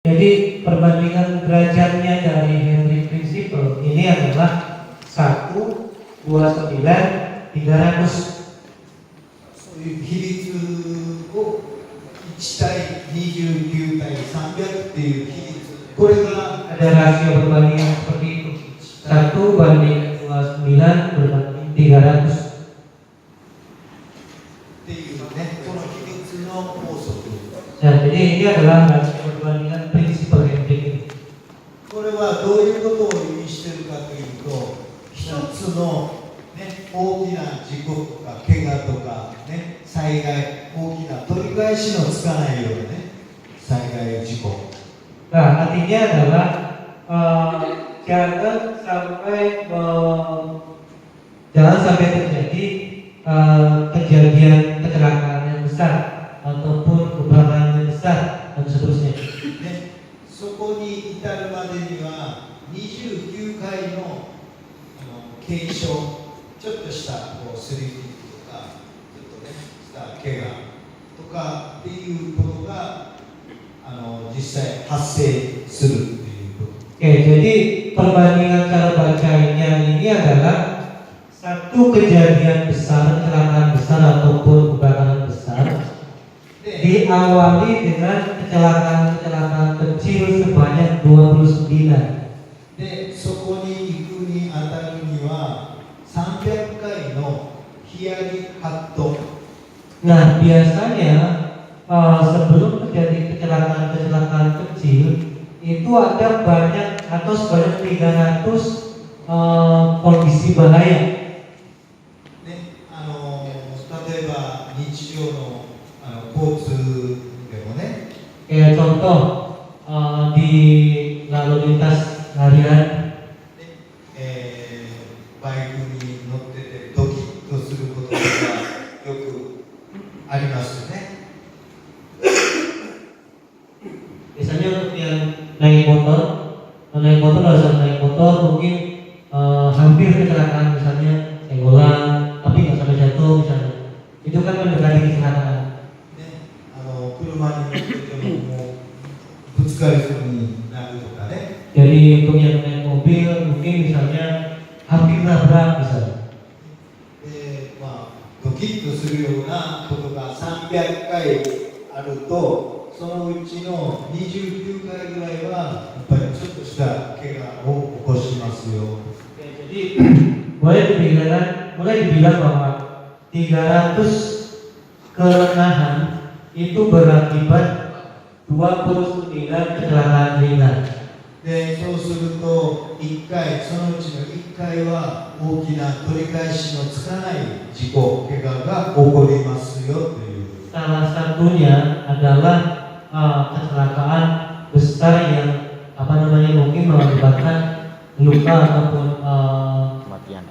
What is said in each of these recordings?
Jadi perbandingan derajatnya dari Henry Principle ini adalah 129 300. そういう比率を1対29対300っていう比率、これが Ada rasio perbandingan seperti itu. 1:29 っていうね、この比率の法則。 Nah, jadi ini adalah rasio perbandingan prinsipal Henry ini. これはどういうことを意味しているかというと、一つの、ね、大きな事故とか怪我とか、ね、災害、大きな取り返しのつかないようなね、災害事故。 Nah, artinya adalah jangan sampai terjadi kejadian kecelakaan yang besar ataupun kebakaran yang besar dan seterusnya. ね、そこに至るまでには29回の軽傷、ちょっとしたこうすり傷とか、ちょっとね、した怪我とかっていうことが実際発生するっていうこと。 Oke, jadi perbandingan cara bacanya ini adalah satu kejadian besar, kecelakaan besar ataupun kebakaran besar diawali dengan kecelakaan kecil sebanyak 29. で、そこに行くにあたるには300回のヒヤリハット。 Nah, biasanya sebelum terjadi kecelakaan kecil itu ada banyak atau sebanyak 300 kondisi bahaya. ね、例えば日常の交通でもね、 Kayak contoh di lalu lintas harian, バイクに乗っててドキッとすることがよくありますよね。 biasanya untuk yang naik motor pada saat naik motor mungkin hampir kecelakaan, misalnya senggolan tapi nggak sampai jatuh misalnya, itu kan mendekati kecelakaan. ね、車に乗っててももうぶつかりそうになるとかね。 Jadi untuk yang naik mobil mungkin misalnya hampir nabrak misalnya. まあ、ドキッとするようなことが300回あると、そのうちの29回ぐらいはやっぱりちょっとした怪我を起こしますよ。 Jadi boleh dibilang bahwa 300 kerenahan itu berakibat 29 kecelakaan ringan. で、そうすると1回、そのうちの1回は大きな取り返しのつかない事故、怪我が起こりますよという。 Salah satunya adalah kecelakaan besar yang mungkin mengakibatkan luka ataupun kematian.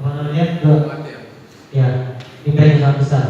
ya, impact yang sangat besar.